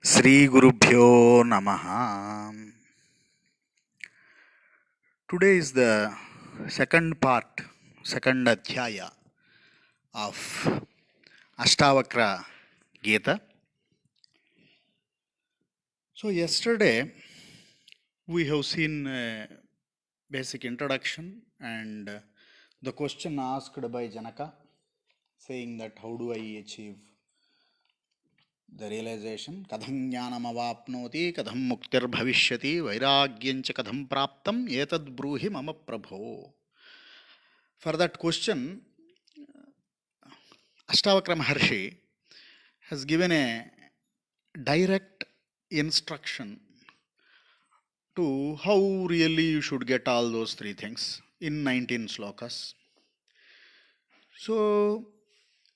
Sri Gurubhyo Namaha. Today is the second part, second adhyaya of Ashtavakra Gita. So, yesterday we have seen a basic introduction and the question asked by Janaka, saying that how do I achieve the realization? Kadham jnanam avapnoti, kadham muktir bhavishyati, vairagyancha kadham praptam, etad bruhi mama prabho. For that question, Ashtavakra Maharshi has given a direct instruction to how really you should get all those three things in 19 slokas. So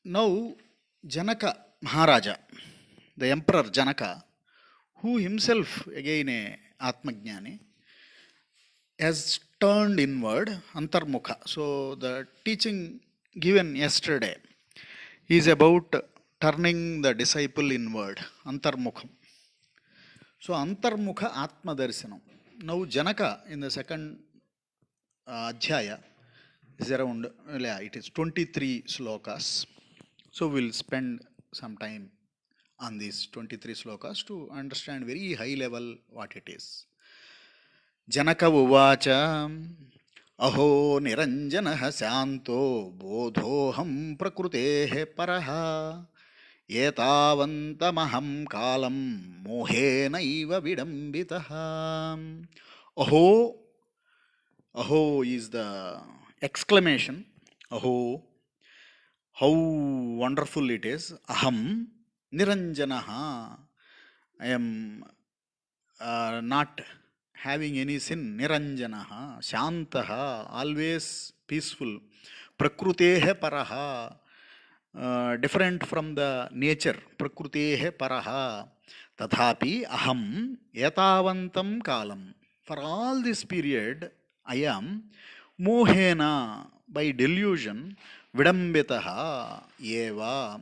now Janaka Maharaja, the Emperor Janaka, who himself again a Atmajnani, has turned inward, Antarmukha. So the teaching given yesterday is about turning the disciple inward, Antarmukham. So Antarmukha Atma Darshanam. Now Janaka in the second Adhyaya is around, it is 23 slokas. So we'll spend some time on these 23 slokas to understand very high level what it is. Janaka Uvacha Aho Niranjana Santo Bodhoham Prakrute Paraha Etavantamaham Kalam Mohenaiva Vidambitaha. Aho, Aho is the exclamation. Aho, how wonderful it is. Aham Niranjanaha. I am not having any sin. Niranjanaha. Shantaha. Always peaceful. Prakrutehe paraha. Different from the nature. Prakrutehe paraha. Tathapi aham etavantam kalam. For all this period, I am mohena, by delusion, vidambitaha eva.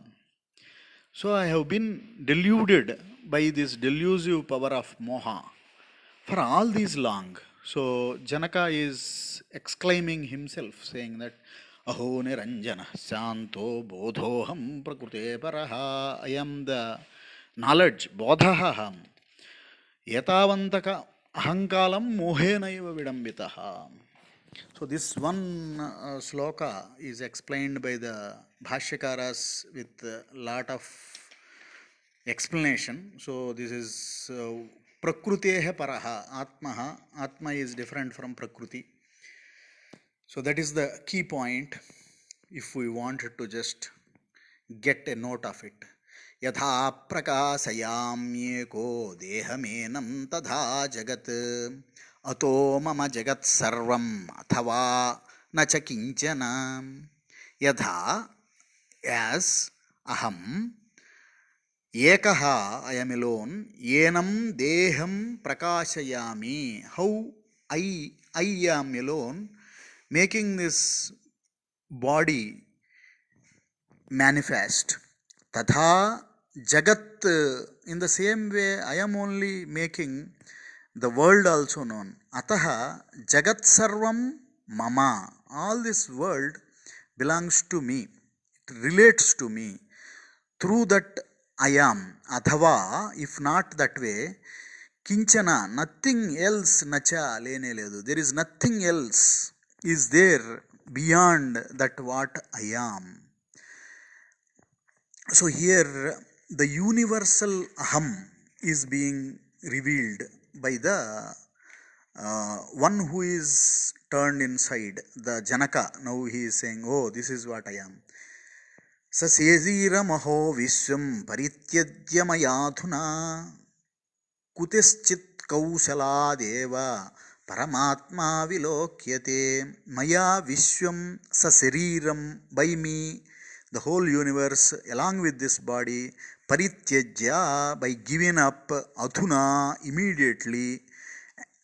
So I have been deluded by this delusive power of moha for all these long. So Janaka is exclaiming himself, saying that Aho Niranjana Santo Bodhoham Prakrute Paraha. I am the knowledge, Bodhaham. Yatavantaka Ahankalam Mohenaiva Vidambitaha. So this one sloka is explained by the Bhashyakaras with a lot of explanation. So this is Prakruteha Paraha, Atmaha. Atma is different from Prakruti. So that is the key point if we wanted to just get a note of it. Yatha prakasayamyeko dehamenam tadha jagat ato mama jagat sarvam athava nacha kinchana. Yatha, as aham Ekaha, I am alone. Yenam deham prakashayami. How I am alone, making this body manifest. Tatha jagat, in the same way, I am only making the world also known. Ataha jagat sarvam mama. All this world belongs to me. It relates to me. Through that I am, athava, if not that way, kinchana, nothing else, nacha lene ledu. There is nothing else is there beyond that what I am. So here the universal aham is being revealed by the one who is turned inside, the Janaka. Now he is saying, oh, this is what I am. सशरीरमहो विश्वं परित्यज्य मयाधुना कुतिश्चित् कौशलादेव परमात्मा विलोक्यते. मया विश्वं सशरीरं, by me the whole universe along with this body, parityajya, by giving up, adhuna, immediately,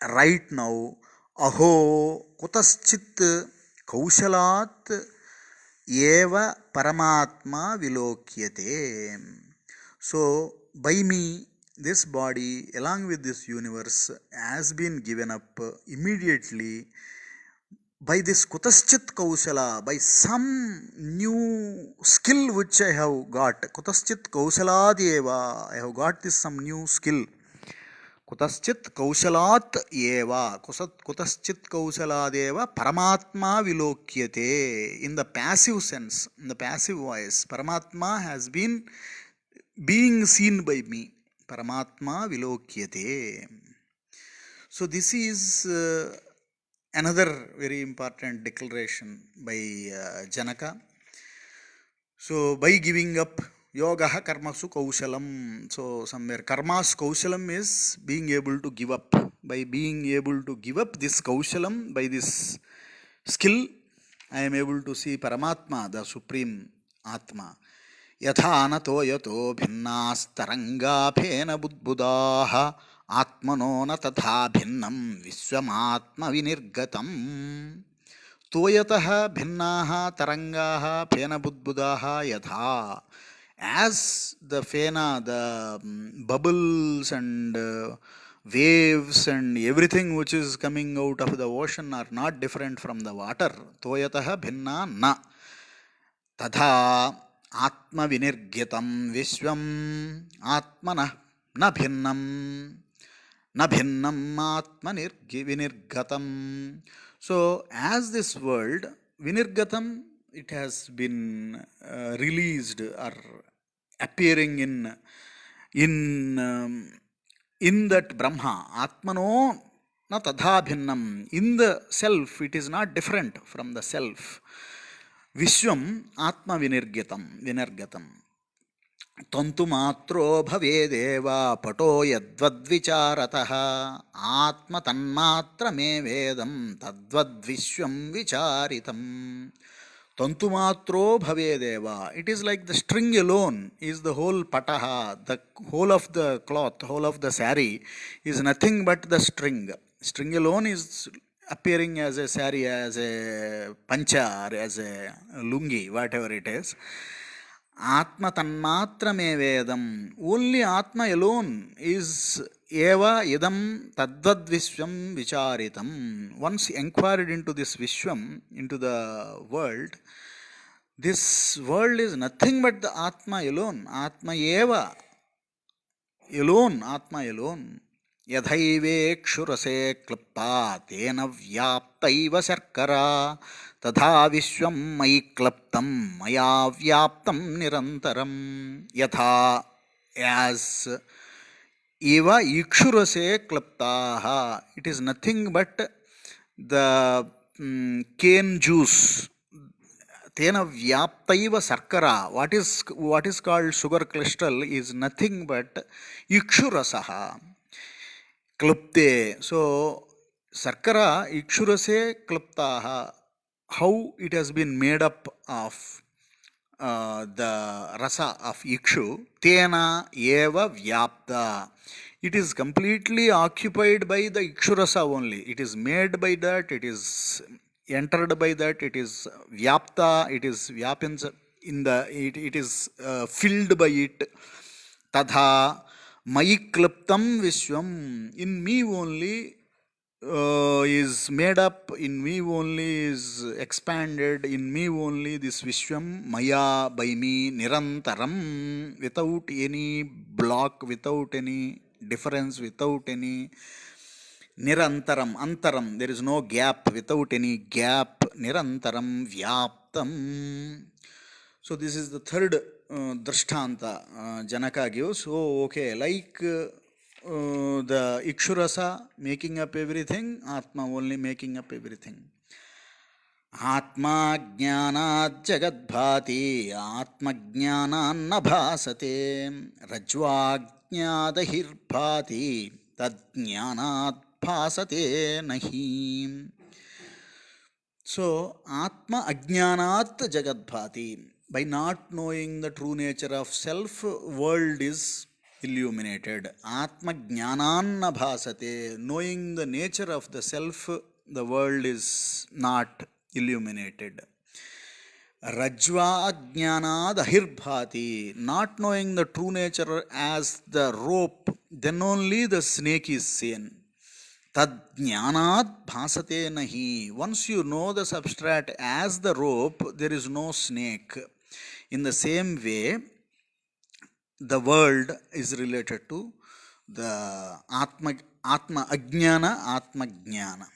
right now, aho kutaschit kaushalat eva paramatma vilokyate. So by me this body along with this universe has been given up immediately by this kutaschit kausala, by some new skill which I have got. Kutaschit kausaladeva, I have got this some new skill. కుతశ్చిత్ కౌశలాత్ ఏవ కుతశ్చిత్ కౌశలాదేవ పరమాత్మా విలోక్యతే. In the passive sense, in the passive voice, పరమాత్మా has been being seen by me. పరమాత్మా విలోక్యతే. So this is another very important declaration by Janaka. So by giving up yoga karmasu kaushalam, so somewhere karmas kaushalam is being able to give up. By being able to give up this kaushalam, by this skill, I am able to see Paramatma, the supreme Atma. Yatha anato yato bhinnas taranga phena budbudaha ఆత్మనో న తథా భిన్నం విశ్వమాత్మ వినిర్గతం. తోయతః భిన్నాః తరంగాః ఫేనబుద్బుదాః యథా. As the fena, the bubbles and waves and everything which is coming out of the ocean are not different from the water. Toyatah bhinna na tadha atma vinirgyatam vishwam atmanah na bhinnam na bhinnam atma vinirgatam. So as this world vinirgatam, it has been released or appearing in that Brahma, Atmano na tadha bhinnam, in the self it is not different from the self. Vishwam atma vinirgatam. తంతు మాత్రో భవేదేవా పటో యద్వద్విచారతః ఆత్మ తన్మాత్రమే వేదం తద్వద్విశ్వం విచారితం. తంతు మాత్రో భవేదేవా, it is like the string alone is the whole pataha, the whole of the cloth, whole of the saree is nothing but the string. String alone is appearing as a saree, as a pancha or as a lungi, whatever it is. Atma tanmatrame vedam, only Atma alone is eva idam tadvad vishwam vicharitam. Once inquired into this vishwam, into the world, this world is nothing but the Atma alone. Atma eva alone, Atma alone. యథైవేక్షురసే క్లుప్తా తేన వ్యాప్తైవ శర్కరా తథా విశ్వం మయి క్లుప్తం మయా వ్యాప్తం నిరంతరం. యథా, as, ఇవ ఇక్షురసే క్లుప్తాః, it is nothing but the cane juice. తేన వ్యాప్తైవ శర్కరా, what is called sugar crystal is nothing but ఇక్షురసః. క్లుప్తే, సో శర్కరా ఇక్షురసే క్లుప్తాః, how it has been made up of the rasa of ikshu, tena eva vyapta, it is completely occupied by the ikshu rasa only. It is made by that, it is entered by that, it is vyapta, it is vyapins in the, it is filled by it. Tadha mayi kliptam vishwam, in me only is made up, in me only is expanded, in me only this vishwam, maya, by me, nirantaram, without any block, without any difference, without any nirantaram, antaram, there is no gap, without any gap, nirantaram vyaptam. So this is the third drishtanta Janaka gives. So okay, like the ikshurasa making up everything, Atma only making up everything. Atma jnanat jagat bhati atma jnanan na bhasate rajva jnadahir bhati tad jnanat bhasate nahi. So Atma ajnanat jagat bhati, by not knowing the true nature of self, world is illuminated. Atma jnanan na bhasate, knowing the nature of the self, the world is not illuminated. Rajva ajnanad ahirbhati, not knowing the true nature as the rope, then only the snake is seen. Tad jnanat bhasate nahi. Once you know the substrate as the rope, there is no snake. In the same way, the world is related to the Atma Ajnana, Atma Jnana.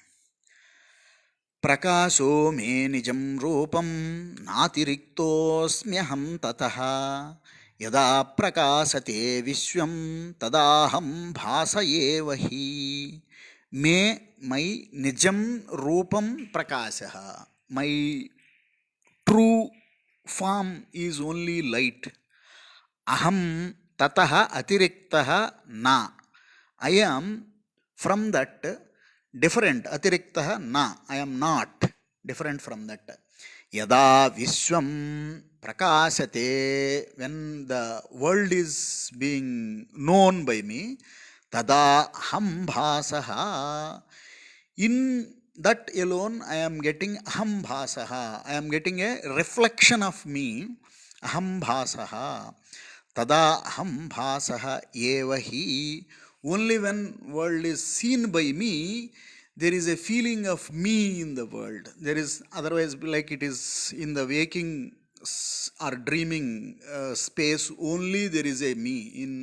ప్రకాశో మే నిజం రూపం నాతిరిక్తోస్మ్యహం తతః యదా ప్రకాశతే విశ్వం తదాహం భాసయేవ హి. మే my నిజం రూపం ప్రకాశః. My true form is only light. అహం తతః అతిరిక్తః నా. I am from that different. Atiriktah na. I am not different from that. Yada Vishwam prakasate, when the world is being known by me, tada aham bhasaha. In that alone I am getting aham bhasaha. I am getting a reflection of me. Aham bhasaha. Tada aham bhasaha eva hi. Only when world is seen by me, there is a feeling of me in the world. There is, otherwise, like it is in the waking or dreaming space, only there is a me. In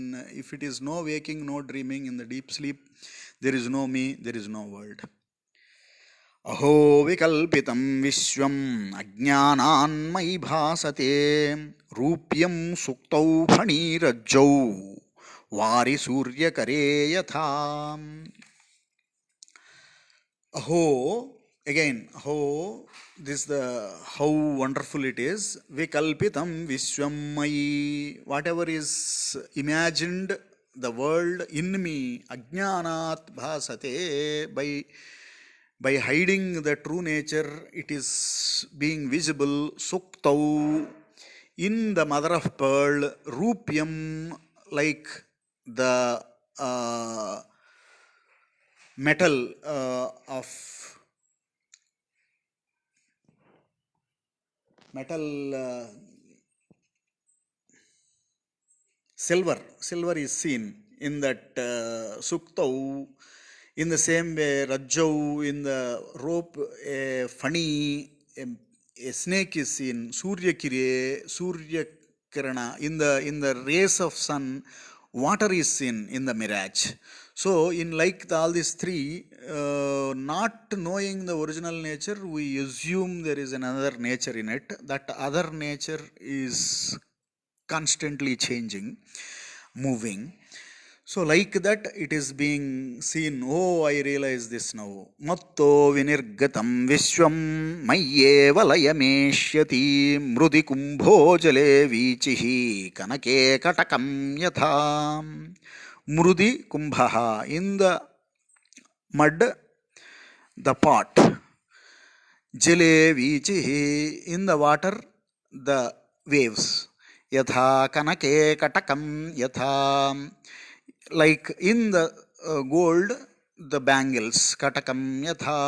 if it is no waking, no dreaming, in the deep sleep, there is no me, there is no world. అహో వికల్పితం విశ్వం అజ్ఞానాన్మయి భాసతే రూప్యం సుక్తౌ ఫణీరజ్జౌ వారి సూర్యకరే యథా. అహో, again, అహో, this the how wonderful it is. Vikalpitam vishwam mayi, whatever is imagined, the world in me, ajnanat bhasate, by hiding the true nature, it is being visible. Suktau, in the mother of pearl. Rupyam, like the metal of metal silver is seen in that suktau. In the same way, rajjau, in the rope, a fani, a snake is seen. Surya kirana, in the rays of sun, water is seen in the mirage. So in like all these three, not knowing the original nature, we assume there is another nature in it. That other nature is constantly changing, moving. So like that, it is being seen. Oh, I realize this now. Matto vinirgatam vishwam mayyeva layameshyati mrudi kumbho jale vichihi kanake katakam yatha. Mrudi kumbhaha, in the mud, the pot. Jale vichihi, in the water, the waves. Yatha kanake katakam yatha, like in the gold, the bangles. Katakam yatha.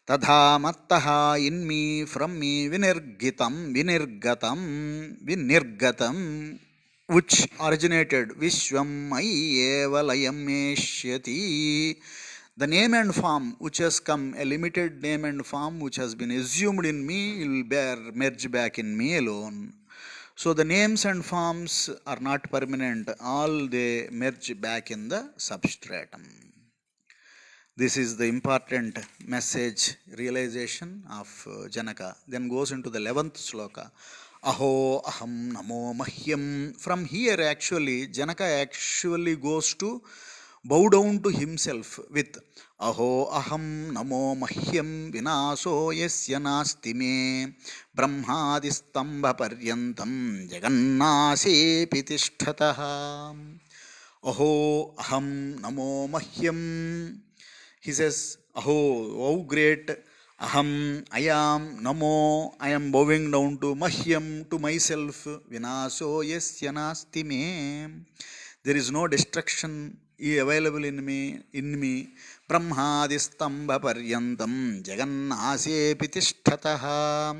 Tadha mattaha, in me, from me. Vinirgatam, which originated. Vishwam mayyeva layameshyati, the name and form which has come, a limited name and form which has been assumed in me, will merge back in me alone. So the names and forms are not permanent, all they merge back in the substratum. This is the important message, realization of Janaka. Then goes into the 11th sloka. Aho aham namo mahyam. From here actually, Janaka actually goes to bow down to himself with అహో అహం నమో మహ్యం వినాశో యస్య నాస్తి మే బ్రహ్మాది స్తంభ పర్యంతం జగన్నాశేపి తిష్టతః. అహో అహం నమో మహ్యం. He says, అహో, how great. Aham, I am. Namo, I am bowing down to. Mahyam, to myself. Vinaso yasya nasti me. There is no destruction available in me. Brahmadistambha paryantam jagannasepi tishthatah.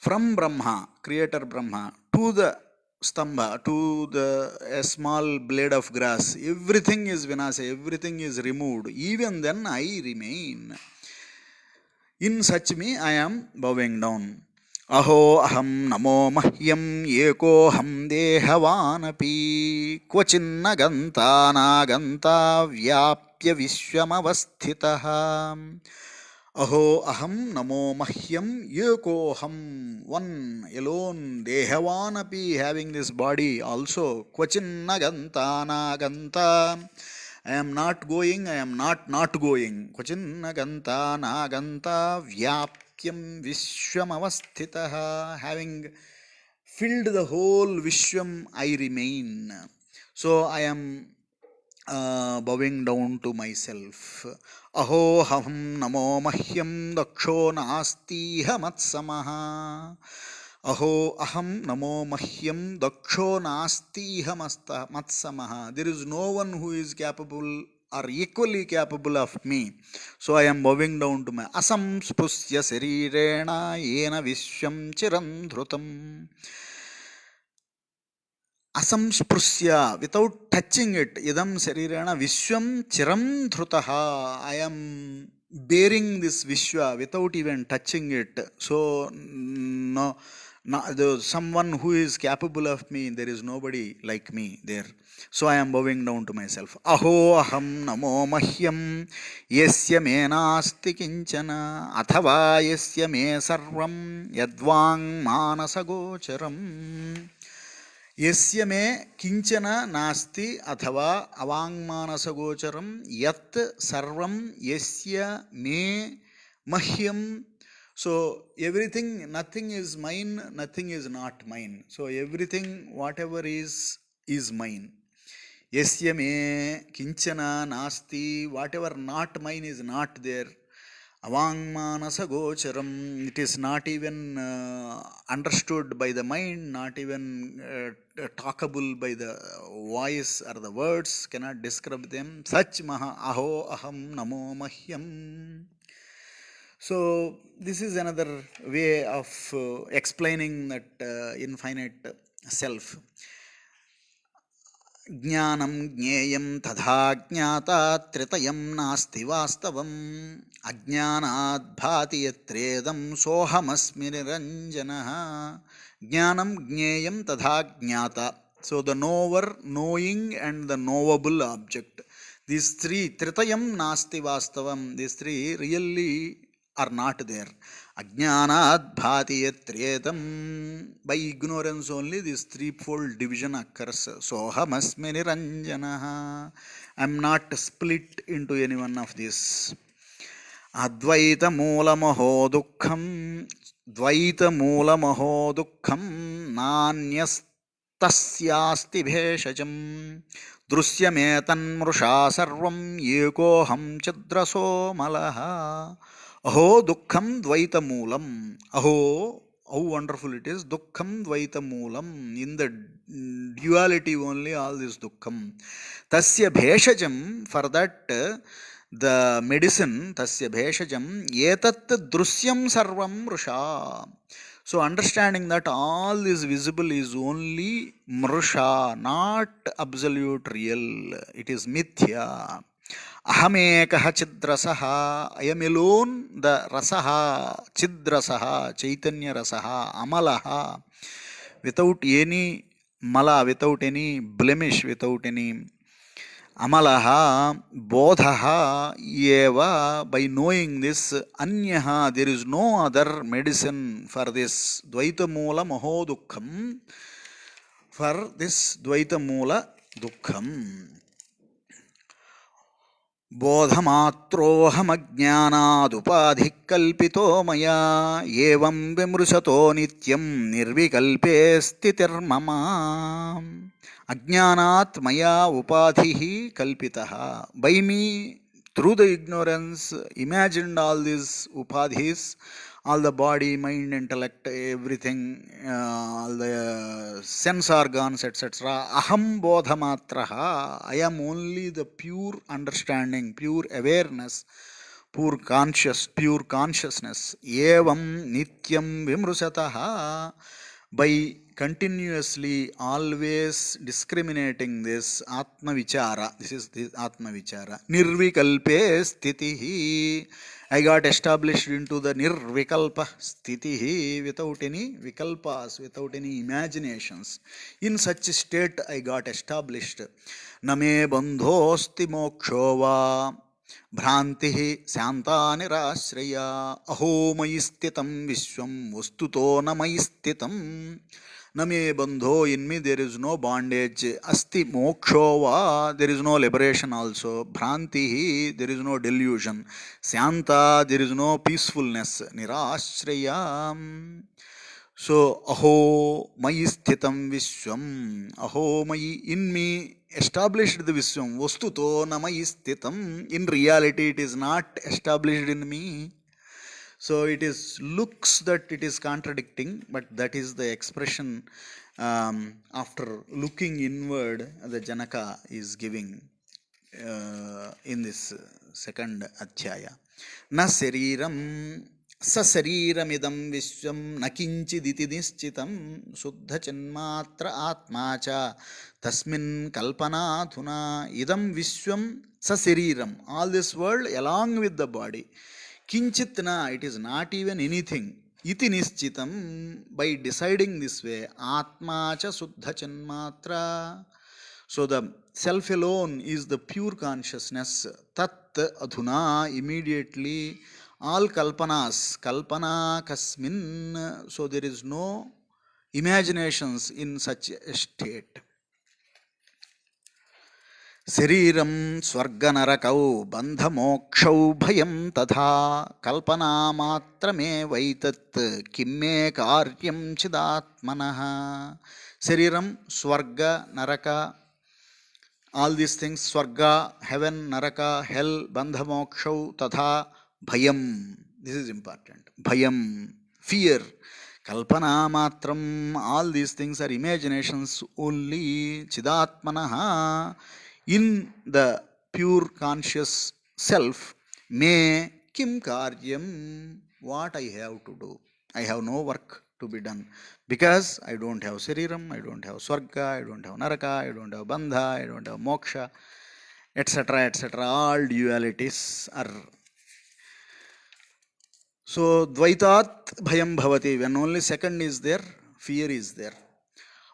From Brahma, creator Brahma, to the stambha, to a small blade of grass, everything is vinasa, everything is removed. Even then I remain. In such me I am bowing down. Aho aham namo mahyam ekoham dehavaanapi kvachinna ganta naganta vyapya vishwamavasthitah. Aho aham namo mahyam ekoham, one alone, dehavaanapi, having this body also, kvachinna ganta naganta, I am not going, I am not going. Kvachinna ganta naganta vyapyam vishwamavasthitah. Having filled the whole Vishwam, I remain. So I am bowing down to myself. Aho ham namo mahyam daksho nastiha matsamaha. Aho aham namo mahyam daksho nastiha matsamaha. There is no one who is capable or equally capable of me. So I am bowing down to my asamspusya sarirena yena vishwam chiram dhrutam. Asamsprusya, without touching it, idam sarirena vishwam chiram dhrutaha. I am bearing this vishwa without even touching it. So someone who is capable of me, there is nobody like me there. So I am bowing down to myself. Aho aham namo mahyam yasya me nasti kinchana athava yasya me sarvam yadvang manasa gocharam. यस्य मे किंचन नास्ति अथवा अवाङ्मानसगोचरं यत् सर्वं यस्य मे मह्यं. So everything, nothing is mine, nothing is not mine. So everything, whatever is mine. Yasya me kinchana nasti, whatever not mine is not there. Avangmanasa gocharam, it is not even understood by the mind, not even talkable by the voice or the words, cannot describe them. Such maha aho aham namo mahyam. So this is another way of explaining that infinite self. ज्ञानं ज्ञेयं तथा ज्ञाता त्रितयं नास्ति वास्तवम् अज्ञानात् भाति यत्रेदं सोऽहमस्मि निरञ्जनः. ज्ञानं ज्ञेयं तथा ज्ञाता. So the knower, knowing, and the knowable object. These three, tritayam nasti vastavam, these three really are not there. Ajnanat bhati yatretam, by ignorance only this threefold division occurs. Sohamasmi niranjanaha, I am not split into any one of these. Advaita moolamaho dukkham, dvaita moolamaho dukkham nanyastasyaasti bheshajam drusymetanmrusha sarvam yekoham chadraso malaha. Aho dukkham dvaita moolam. Aho, how wonderful it is. Dukkham dvaita moolam. In the duality only all this dukkham. Tasya bheshajam, for that the medicine, tasya bheshajam etat drusyam sarvam mrusha. So understanding that all is visible is only mrusha, not absolute real. It is mithya. Ahamekaha chidrasaha, I am alone, the rasaha, chidrasaha, chaitanya rasaha, amalaha, without any mala, without any blemish, without any amalaha, bodhaha eva. By knowing this, anyaha, there is no other medicine for this dvaita moola maho dukkham, for this dvaita moola dukkham. बोधमात्रोऽहमज्ञानादुपाधिः कल्पितो मया एवं विमृशतो नित्यं निर्विकल्पे स्थितिर्मम. अज्ञानात् मया उपाधिः कल्पितः, by me, through the ignorance, imagined all these upadhis, all the body, mind, intellect, everything, all the sense organs, etc. Aham bodhamatraha, I am only the pure understanding, pure awareness. pure consciousness. Evam nityam vimrusataha. By continuously always discriminating this Atma Vichara, this is the Atma Vichara. Nirvikalpe sthitihi. I got established into the Nirvikalpa sthitihi, without any vikalpas, without any imaginations. In such state I got established. Name bandhosti mokshova. భ్రాంతి శాంతా నిరాశ్రయ అహో మయి స్థితం విశ్వం వస్తుతో న మయి స్థితం నమే బంధో in me there is no bondage అస్తి మోక్షో వా there is no liberation also భ్రాంతి దెర్ ఇస్ నో డెల్యూషన్ శాంత దెర్ ఇస్ నో పీస్ఫుల్నెస్ నిరాశ్రయ సో అహో మయి స్థితం విశ్వం అహో మయి in me established the Vishwam. Vastuto namai sthitam. In reality, it is not established in me. So it is looks that it is contradicting, but that is the expression after looking inward, the Janaka is giving in this second adhyaya. Na sariram సశరీరమిదం విశ్వం నకించిదితి నిశ్చితం శుద్ధ చిన్మాత్ర ఆత్మా చ తస్మిన్ కల్పనాధునా ఇదం విశ్వం సశరీరం all this world along with the body కించిత్ నా it is not even anything ఇతి నిశ్చితం బై డిసైడింగ్ దిస్ వే ఆత్మా చ శుద్ధ చిన్మాత్ర so the self alone is the pure consciousness tat adhuna immediately all kalpanas kalpana kasmin, so there is no imaginations in such a state. శరీరం స్వర్గనరకౌ బంధమోక్షౌ భయం తథా కల్పనా మాత్రమే వైతత్ కిమ్మే కార్యం చిదాత్మనః. శరీరం స్వర్గ నరక, all these things, swarga, heaven, naraka, hell, bandha mokshau, tatha, bhayam. This is important. Bhayam, fear, kalpana matram, all these things are imaginations only. Chidatmanaha, in the pure conscious self, me kim karyam, what I have to do. I have no work to be done because I don't have Sariram, I don't have Swarga, I don't have Naraka, I don't have Bandha, I don't have Moksha, etc. etc. All dualities are. So Dvaitat Bhayam Bhavati, when only second is there, fear is there.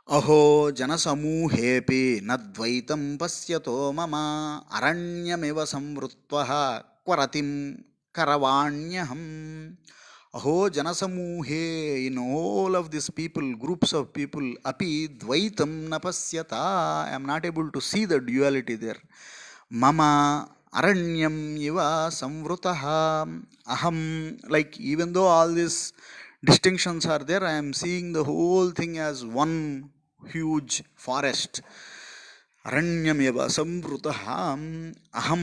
Aho janasamuhepi nadvaitam pasyato mama aranyamiva samvrutvaha kvaratim karavanyaham. Aho janasamuhe, in all of these people, groups of people, api dvaitam napasyata, I am not able to see the duality there. Mama aranyam iva samvrutaha, aham, like even though all these distinctions are there, I am seeing the whole thing as one huge forest. Aranyam iva samvrutaha, aham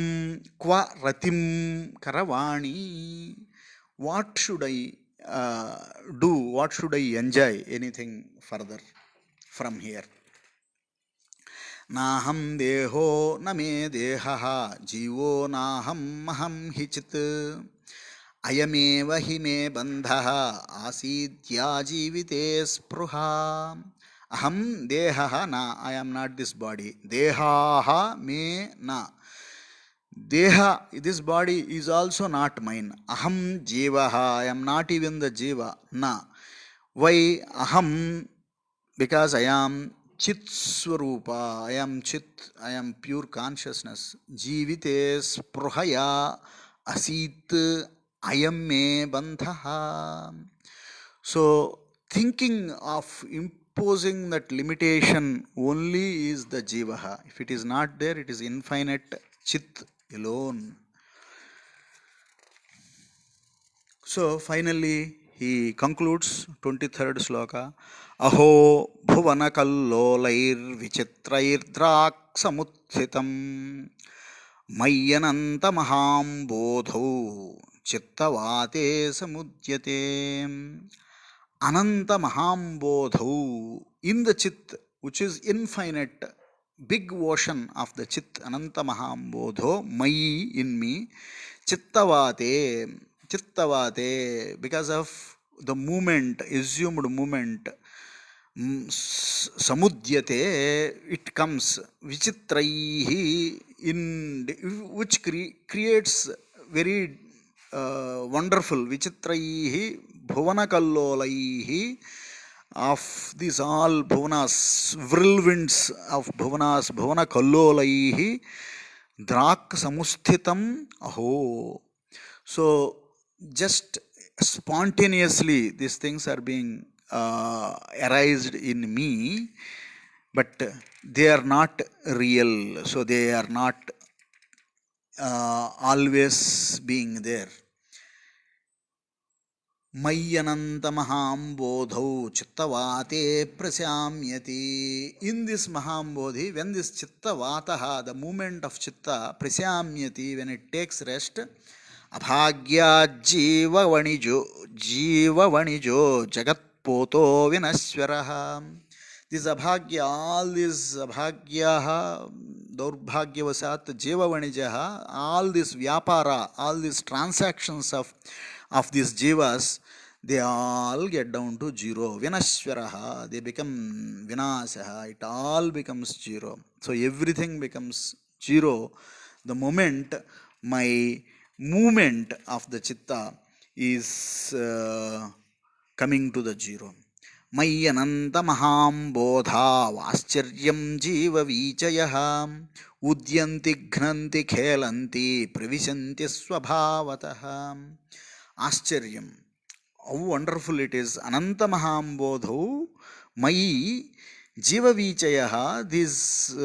kva ratim karavani. What should I do? What should I enjoy? Anything further from here? Naham deho name dehaha jivo naham maham hichit ayameva hi me bandhaha asidya jivite spruha. Aham dehaha na, I am not this body. Dehaha me na, Deha, this body is also not mine. Aham jivaha, I am not even the jiva. Na. Why aham? Because I am chit swarupa, I am chit, I am pure consciousness. Jivite spruhaya asit ayam me bandhaha. So thinking of imposing that limitation only is the jivaha. If it is not there, it is infinite chit alone. So finally he concludes 23rd sloka. Aho bhuvana kallolair vichitrair drak samuthitam mayyananta maham bodhau chittavate samudyate. Ananta maham bodhau, in the chit which is infinite, big ocean of the chit, ananta maham bodho, mai, in me, Chittavate, Chittavate, because of the movement, assumed movement, samudyate, it comes vichitraihi, in which creates very wonderful vichitraihi bhuvanakallolaihi, of these all bhuvanas, whirlwinds of bhuvanas, bhuvana kallolaihi, drak samusthitam aho. So just spontaneously these things are being arised in me, but they are not real. So they are not always being there. Mayyananta mahambodhau chittavate prasyamyati. In this mahambodhi, when this chittavataha, the movement of chitta, prasyamyati, when it takes rest, abhagya jiva vanijo jagatpoto vinaswaraha. This abhagya, all these abhagyaha, daurbhagyavasat jiva vanijaha, all this vyapara, all these transactions of these jivas, they all get down to zero. Vinaswaraha, they become vinasaha, it all becomes zero. So everything becomes zero the moment my movement of the chitta is coming to the zero. मय्यनंत महांबोधा वाश्चर्यं जीववीचयः उद्यन्ति घ्नन्ति खेलन्ति प्रविशन्ति स्वभावतः. Ascharya, how wonderful it is. Ananta Mahambodho, Mayi, Jiva Vichayaha, these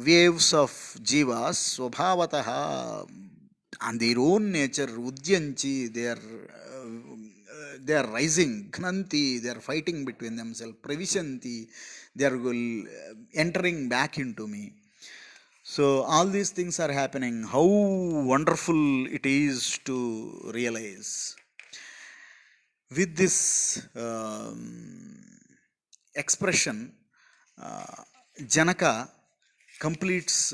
waves of Jivas, Swabhavataha, on their own nature, Udyanchi, they are rising, Gnanti, they are fighting between themselves, Pravishanti, they are entering back into me. So all these things are happening. How wonderful it is to realize. With this expression, Janaka completes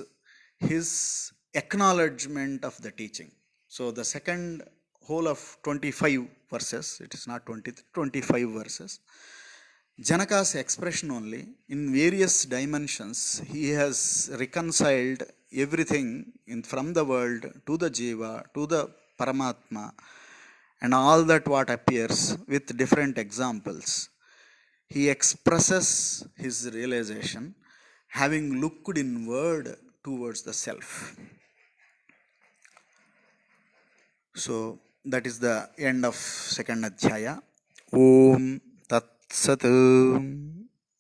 his acknowledgement of the teaching. So the second whole of 25 verses, it is not 20, 25 verses, Janaka's expression only, in various dimensions, he has reconciled everything from the world to the Jiva, to the Paramatma, and all that what appears with different examples. He expresses his realization having looked inward towards the self. So that is the end of second adhyaya. Om Tat Sat.